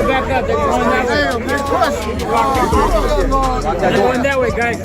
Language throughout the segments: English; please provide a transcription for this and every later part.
Back up. They're going that way, guys.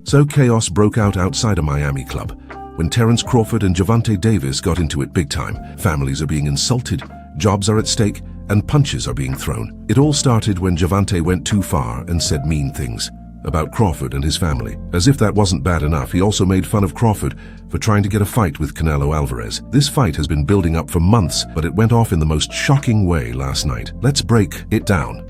So chaos broke out outside a Miami club when Terence Crawford and Gervonta Davis got into it big time. Families are being insulted, jobs are at stake, and punches are being thrown. It all started when Gervonta went too far and said mean things about Crawford and his family. As if that wasn't bad enough, he also made fun of Crawford for trying to get a fight with Canelo Alvarez. This fight has been building up for months, but it went off in the most shocking way last night. Let's break it down.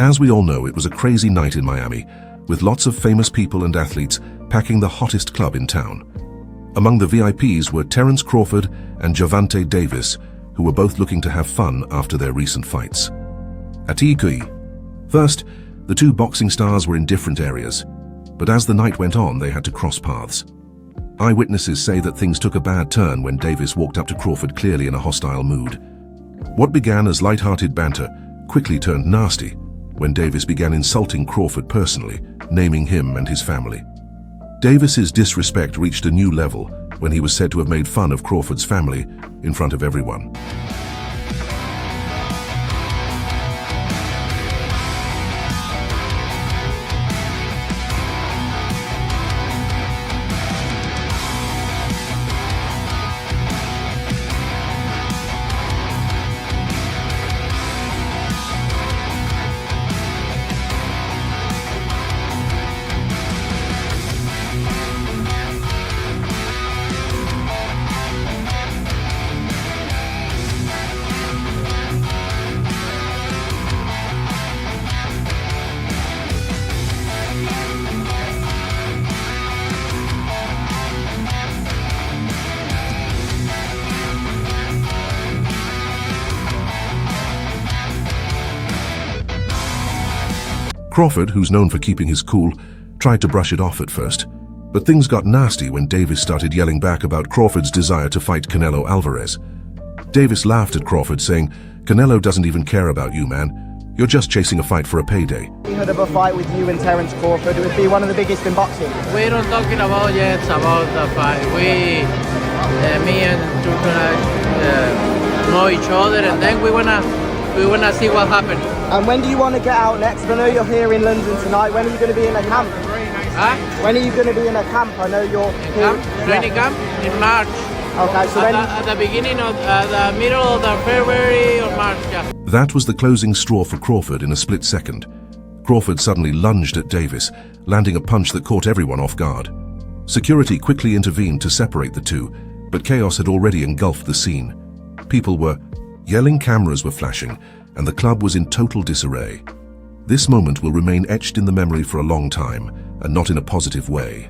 As we all know, it was a crazy night in Miami, with lots of famous people and athletes packing the hottest club in town. Among the VIPs were Terence Crawford and Gervonta Davis, who were both looking to have fun after their recent fights. First, the two boxing stars were in different areas, but as the night went on, they had to cross paths. Eyewitnesses say that things took a bad turn when Davis walked up to Crawford clearly in a hostile mood. What began as light-hearted banter quickly turned nasty when Davis began insulting Crawford personally, naming him and his family. Davis's disrespect reached a new level when he was said to have made fun of Crawford's family in front of everyone. Crawford, who's known for keeping his cool, tried to brush it off at first, but things got nasty when Davis started yelling back about Crawford's desire to fight Canelo Alvarez. Davis laughed at Crawford, saying, "Canelo doesn't even care about you, man. You're just chasing a fight for a payday." We heard of a fight with you and Terence Crawford. It would be one of the biggest in boxing. We're not talking about yet about the fight. Me and Turkana know each other, and then we wanna see what happens. And when do you want to get out next? I know you're here in London tonight. When are you going to be in a camp? Huh? When are you going to be in a camp? I know you're here. Training camp in March. Okay, so at the beginning of the middle of the February or March, yeah. That was the closing straw for Crawford in a split second. Crawford suddenly lunged at Davis, landing a punch that caught everyone off guard. Security quickly intervened to separate the two, but chaos had already engulfed the scene. People were yelling, cameras were flashing, and the club was in total disarray. This moment will remain etched in the memory for a long time, and not in a positive way.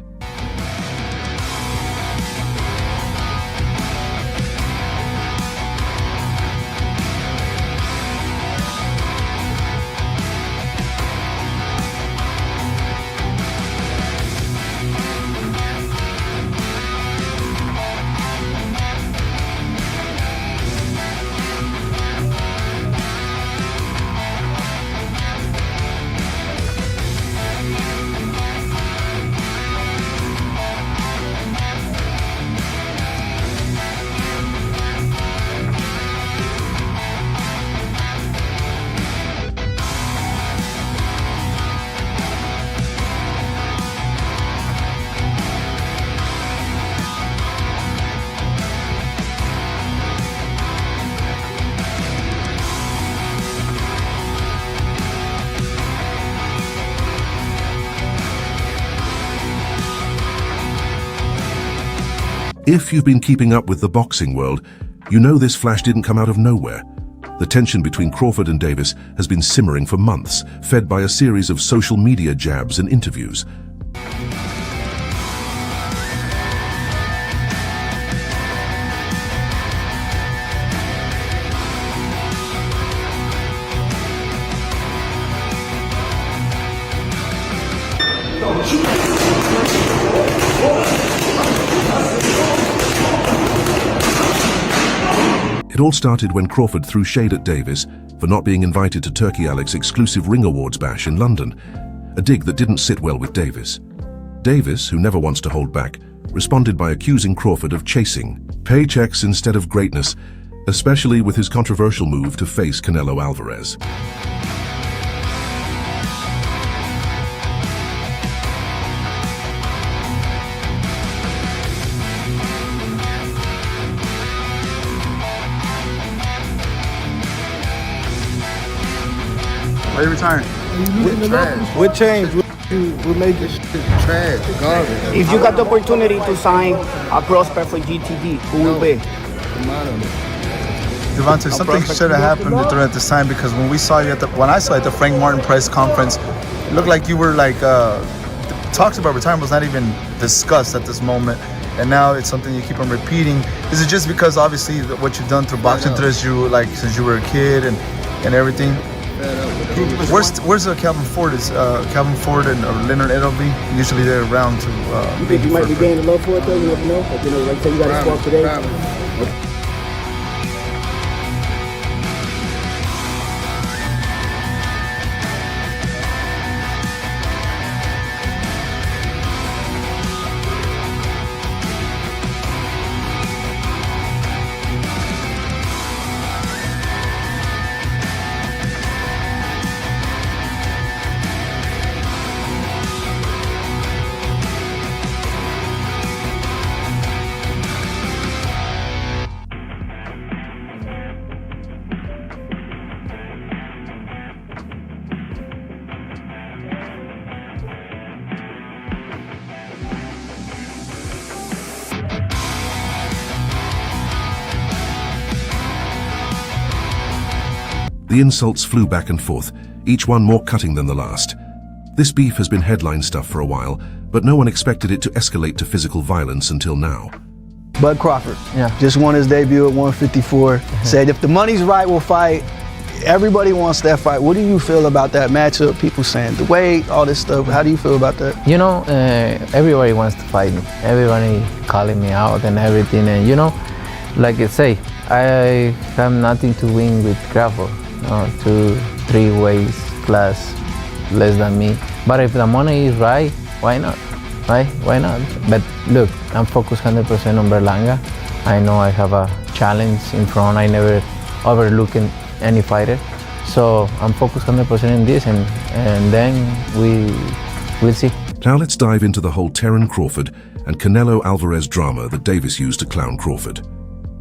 If you've been keeping up with the boxing world, you know this flash didn't come out of nowhere. The tension between Crawford and Davis has been simmering for months, fed by a series of social media jabs and interviews. It all started when Crawford threw shade at Davis for not being invited to Turkey Alex's exclusive Ring Awards bash in London, a dig that didn't sit well with Davis. Davis, who never wants to hold back, responded by accusing Crawford of chasing paychecks instead of greatness, especially with his controversial move to face Canelo Alvarez. Why are you retiring? What changed? What made this Trash, garbage. If you got the opportunity to sign a prospect for GTD, who will be? Gervonta, something should have happened at this time, because when I saw you at the Frank Martin press conference, it looked like you were like talks about retirement was not even discussed at this moment, and now it's something you keep on repeating. Is it just because obviously what you've done through boxing since you were a kid and everything? Where's Calvin Ford? Is Calvin Ford and Leonard Edelby usually they're around to? You think you might be gaining love for it though? You never know. Like, like say you got a squad today. The insults flew back and forth, each one more cutting than the last. This beef has been headline stuff for a while, but no one expected it to escalate to physical violence until now. Bud Crawford, just won his debut at 154. Said if the money's right, we'll fight. Everybody wants that fight. What do you feel about that matchup? People saying the weight, all this stuff. How do you feel about that? You know, everybody wants to fight me. Everybody calling me out and everything. And you know, like I say, I have nothing to win with Crawford. 2-3 weights class less than me. But if the money is right, why not? Right? Why not? But look, I'm focused 100% on Berlanga. I know I have a challenge in front. I never overlook any fighter. So I'm focused 100% in this, and then we'll see. Now let's dive into the whole Terence Crawford and Canelo Alvarez drama that Davis used to clown Crawford.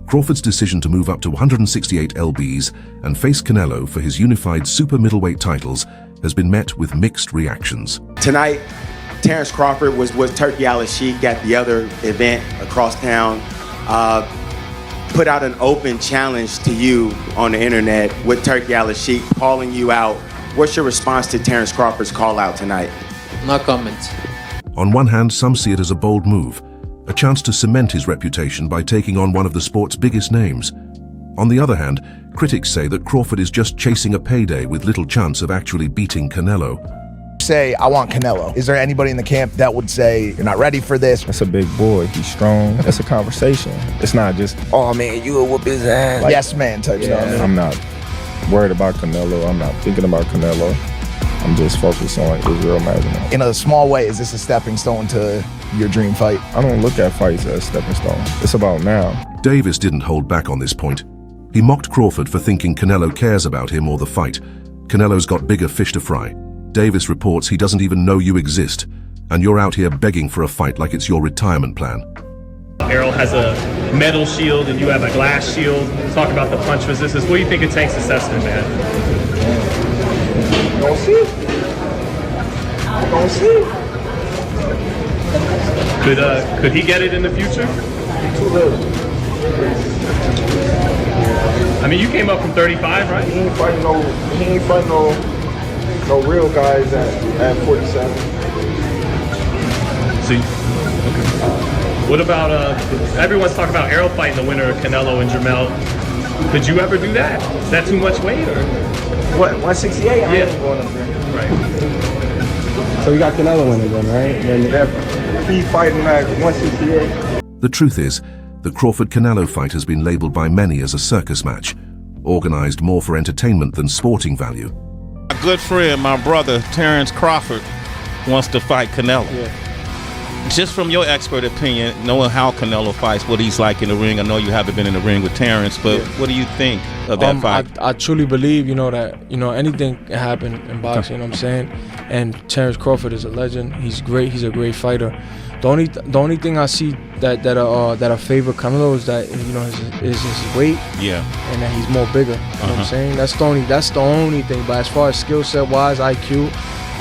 Crawford's decision to move up to 168 lbs and face Canelo for his unified super middleweight titles has been met with mixed reactions. Tonight, Terence Crawford was Turkey Al-Sheikh at the other event across town, put out an open challenge to you on the internet with Turkey Al-Sheikh calling you out. What's your response to Terence Crawford's call out tonight? No comments. On one hand, some see it as a bold move, a chance to cement his reputation by taking on one of the sport's biggest names. On the other hand, critics say that Crawford is just chasing a payday with little chance of actually beating Canelo. Say, I want Canelo. Is there anybody in the camp that would say, you're not ready for this? That's a big boy. He's strong. That's a conversation. It's not just, oh man, you will whoop his ass. Like, yes man type stuff. I'm not worried about Canelo. I'm not thinking about Canelo. I'm just focused on Israel Magdalene. In a small way, is this a stepping stone to your dream fight? I don't look at fights as stepping stone. It's about now. Davis didn't hold back on this point. He mocked Crawford for thinking Canelo cares about him or the fight. Canelo's got bigger fish to fry. Davis reports he doesn't even know you exist, and you're out here begging for a fight like it's your retirement plan. Errol has a metal shield and you have a glass shield. Talk about the punch resistance. What do you think it takes to Cessna, man? Don't see. Don't see. Could he get it in the future? Too little. I mean, you came up from 35, right? He ain't fighting no real guys at 47. See. Okay. What about everyone's talking about Errol fighting the winner of Canelo and Jermell. Could you ever do that? Is that too much weight or? What, 168? I ain't going up there. Right. So you got Canelo winning then, right? Yeah, he fighting at 168. The truth is, the Crawford-Canelo fight has been labeled by many as a circus match, organized more for entertainment than sporting value. My good friend, my brother, Terence Crawford, wants to fight Canelo. Yeah. Just from your expert opinion, knowing how Canelo fights, what he's like in the ring, I know you haven't been in the ring with Terence, but what do you think of that fight? I truly believe, that, anything can happen in boxing, you know what I'm saying? And Terence Crawford is a legend. He's great. He's a great fighter. The only thing I see that favor Canelo is that, is his weight. Yeah. And that he's more bigger. You know what I'm saying? That's the only thing. But as far as skill set wise, IQ,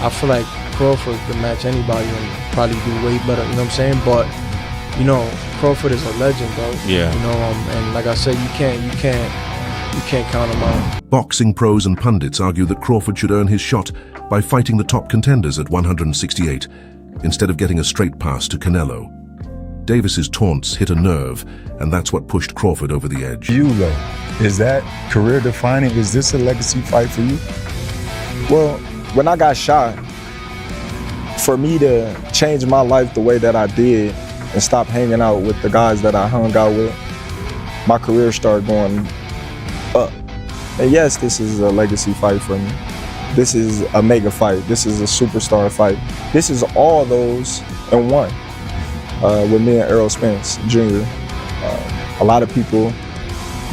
I feel like Crawford can match anybody and probably do way better, you know what I'm saying? But, Crawford is a legend, bro. Yeah. And like I said, you can't count him out. Boxing pros and pundits argue that Crawford should earn his shot by fighting the top contenders at 168, instead of getting a straight pass to Canelo. Davis's taunts hit a nerve, and that's what pushed Crawford over the edge. You, though, is that career defining? Is this a legacy fight for you? Well, when I got shot, for me to change my life the way that I did and stop hanging out with the guys that I hung out with, my career started going up. And yes, this is a legacy fight for me. This is a mega fight. This is a superstar fight. This is all those in one with me and Errol Spence Jr. A lot of people,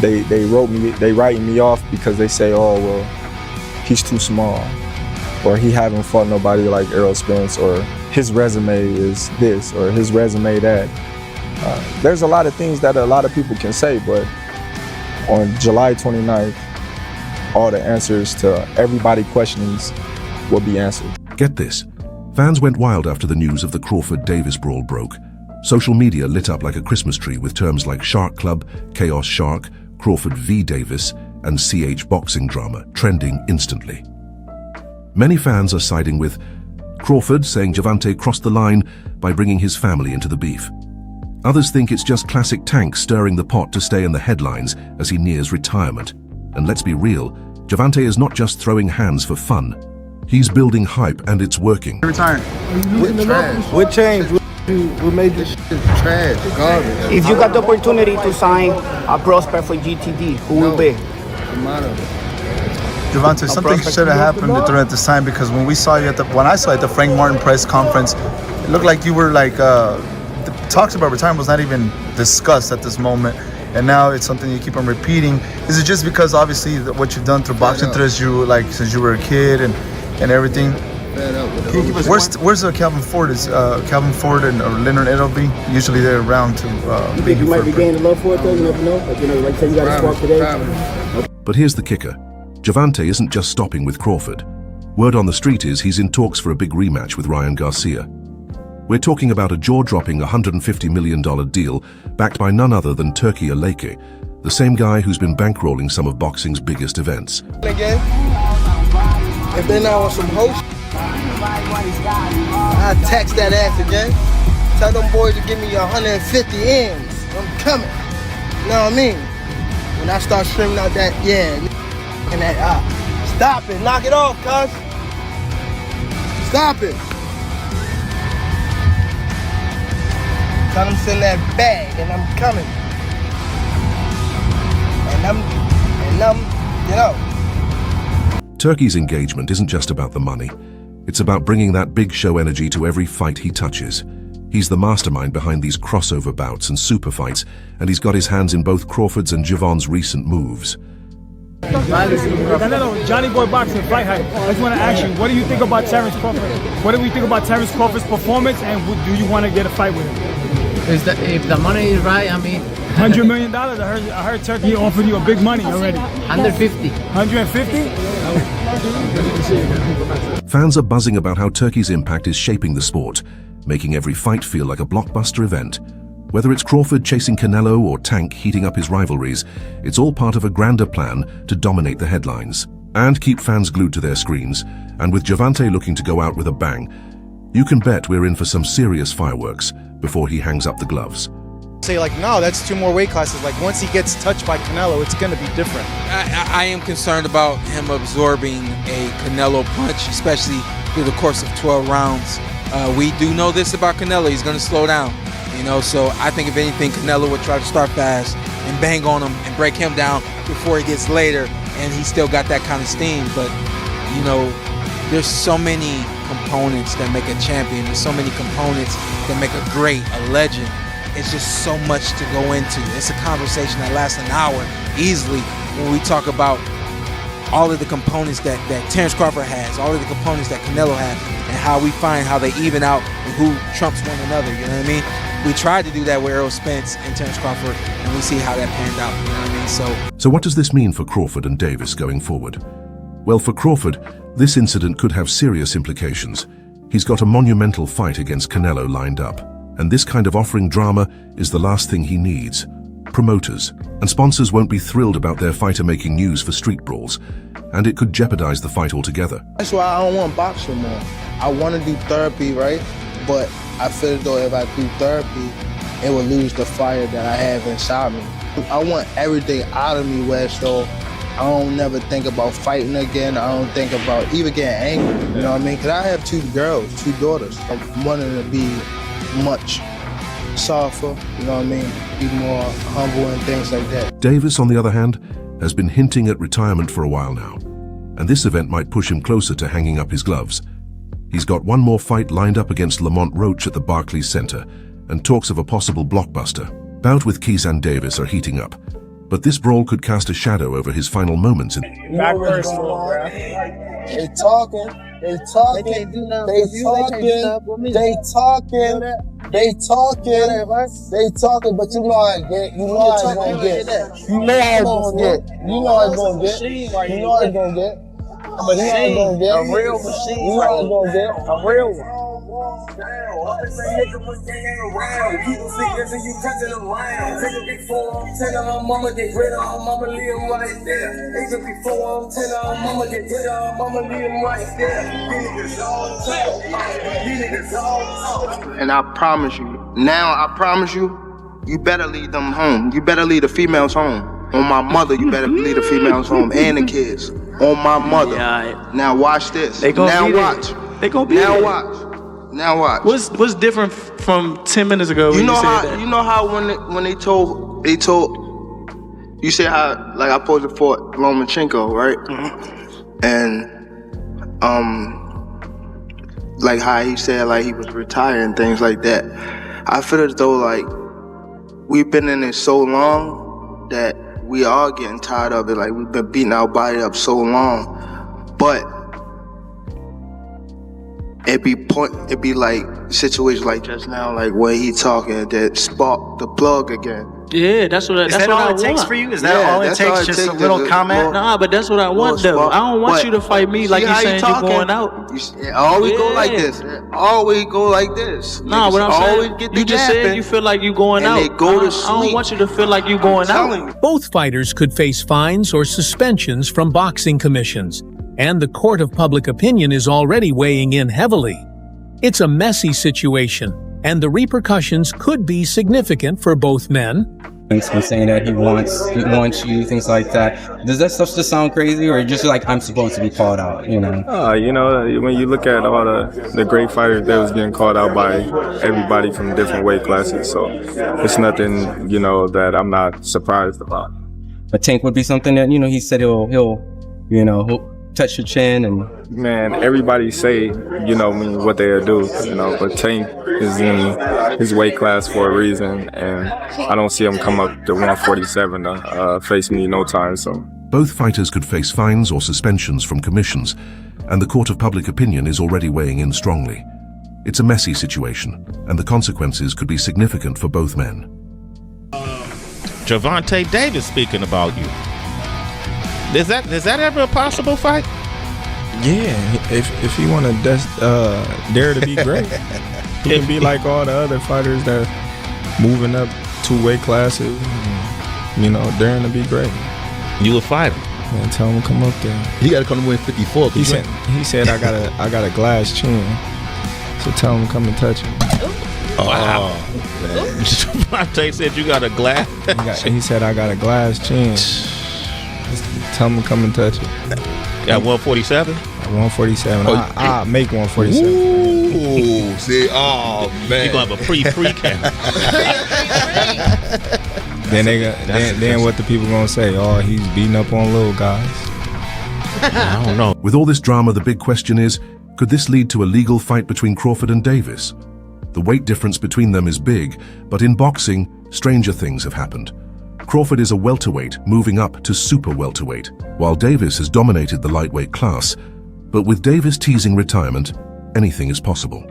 they writing me off because they say, oh, well, he's too small, or he haven't fought nobody like Errol Spence, or his resume is this, or his resume that. There's a lot of things that a lot of people can say, but on July 29th, all the answers to everybody's questions will be answered. Get this. Fans went wild after the news of the Crawford-Davis brawl broke. Social media lit up like a Christmas tree with terms like Shark Club, Chaos Shark, Crawford v. Davis, and CH boxing drama trending instantly. Many fans are siding with Crawford, saying Gervonta crossed the line by bringing his family into the beef. Others think it's just classic Tank stirring the pot to stay in the headlines as he nears retirement. And let's be real, Gervonta is not just throwing hands for fun. He's building hype, and it's working. Retiring. What changed? What made this shit trash, garbage? If you got the opportunity to sign a prospect for GTD, who will be? Gervonta, something should have happened during this time, because when I saw you at the Frank Martin press conference, it looked like you were like the talks about retirement was not even discussed at this moment. And now it's something you keep on repeating. Is it just because obviously what you've done through boxing since you were a kid and everything? Where's Calvin Ford? Is Calvin Ford or Leonard Edelby? Usually they're around to. You think you might be gaining love for it though? You never know. Like say you got a squawk today. But here's the kicker: Gervonta isn't just stopping with Crawford. Word on the street is he's in talks for a big rematch with Ryan Garcia. We're talking about a jaw-dropping $150 million deal backed by none other than Turki Aleke, the same guy who's been bankrolling some of boxing's biggest events. Again, if they're not on some host, I text that ass again. Tell them boys to give me 150 M's. I'm coming. You know what I mean? When I start screaming out that, and that, stop it, knock it off, cuz. Stop it. Tell them send that bag, and I'm coming. And I'm Turki's engagement isn't just about the money. It's about bringing that big show energy to every fight he touches. He's the mastermind behind these crossover bouts and super fights, and he's got his hands in both Crawford's and Gervonta's recent moves. Johnny Boy Boxing Fight Hype. I just want to ask you, what do you think about Terence Crawford? What do we think about Terence Crawford's performance, and do you want to get a fight with him? If the money is right, I mean... $100 million? I heard Turkey offered you a big money already. 150. 150? Fans are buzzing about how Turkey's impact is shaping the sport, making every fight feel like a blockbuster event. Whether it's Crawford chasing Canelo or Tank heating up his rivalries, it's all part of a grander plan to dominate the headlines and keep fans glued to their screens. And with Gervonta looking to go out with a bang, you can bet we're in for some serious fireworks before he hangs up the gloves. Say like, no, that's 2 more weight classes. Like once he gets touched by Canelo, it's going to be different. I am concerned about him absorbing a Canelo punch, especially through the course of 12 rounds. We do know this about Canelo. He's going to slow down, so I think if anything, Canelo would try to start fast and bang on him and break him down before he gets later, and he's still got that kind of steam. But, there's so many components that make a champion. There's so many components that make a great, a legend. It's just so much to go into. It's a conversation that lasts an hour easily when we talk about all of the components that Terence Crawford has, all of the components that Canelo has, and how we find how they even out and who trumps one another, you know what I mean? We tried to do that with Errol Spence and Terence Crawford, and we see how that panned out, you know what I mean? So what does this mean for Crawford and Davis going forward? Well, for Crawford, this incident could have serious implications. He's got a monumental fight against Canelo lined up, and this kind of offering drama is the last thing he needs. Promoters and sponsors won't be thrilled about their fighter making news for street brawls, and it could jeopardize the fight altogether. That's why I don't want to box no more. I want to do therapy, right? But I feel as though if I do therapy, it will lose the fire that I have inside me. I want everything out of me where so I don't never think about fighting again. I don't think about even getting angry, you know what I mean? Because I have 2 girls, 2 daughters. I'm wanting to be much softer, you know what I mean? Be more humble and things like that. Davis, on the other hand, has been hinting at retirement for a while now, and this event might push him closer to hanging up his gloves. He's got one more fight lined up against Lamont Roach at the Barclays Center, and talks of a possible blockbuster. Bout with Crawford and Davis are heating up, but this brawl could cast a shadow over his final moments. Back first, bro. They talking. They talking. They can't do nothing. They talking. They talking, but you know I get. You know I gonna get. You know I gonna get. You know I gonna get. You know I gonna get. But he ain't gonna get. A real machine. You know I gonna get. A real one. And I promise you, you better lead them home. You better lead the females home. On my mother, you better lead the females home and the kids. On my mother. Yeah. Now watch this. Now watch. They gonna be now there. Watch. Now watch. What's different from 10 minutes ago? You know how when they told you say how like I posed for Lomachenko, right? Mm-hmm. And like how he said like he was retired and things like that. I feel as though like we've been in it so long that we are getting tired of it. Like we've been beating our body up so long, but it be like situations like just now, like when he talking that spark the plug again. Yeah, that's what I want. Is that all it takes for you? Is that all it takes? Just a little comment? Nah, but that's what I want though. I don't want you to fight me like you saying you're going out. Always go like this. Always go like this. Nah, what I'm saying, you just said you feel like you going out. They go to sleep. I don't want you to feel like you going out. Both fighters could face fines or suspensions from boxing commissions, and the court of public opinion is already weighing in heavily. It's a messy situation, and the repercussions could be significant for both men. He's been saying that he wants you, things like that. Does that stuff just sound crazy, or just like I'm supposed to be called out, you know? When you look at all the great fighters that was getting called out by everybody from different weight classes, so it's nothing, that I'm not surprised about. A Tank would be something that, he said he'll touch your chin and... Man, everybody say, what they'll do, but Tank is in his weight class for a reason, and I don't see him come up to 147 to face me no time soon. Both fighters could face fines or suspensions from commissions, and the court of public opinion is already weighing in strongly. It's a messy situation, and the consequences could be significant for both men. Gervonta Davis speaking about you. Is that ever a possible fight? Yeah, if he want to dare to be great, he can be like all the other fighters that moving up 2 weight classes, you know, daring to be great. You a fighter. Man, tell him to come up there. He got to come to win 54. He said I got a glass chin. So tell him to come and touch it. Wow. Devontae said you got a glass. He said I got a glass chin. Just tell him to come and touch it. Got 147? 147. I make 147. Ooh, see, oh man. You gonna have a pre-camp. Then what the people gonna say? Oh, he's beating up on little guys. I don't know. With all this drama, the big question is, could this lead to a legal fight between Crawford and Davis? The weight difference between them is big, but in boxing, stranger things have happened. Crawford is a welterweight moving up to super welterweight, while Davis has dominated the lightweight class. But with Davis teasing retirement, anything is possible.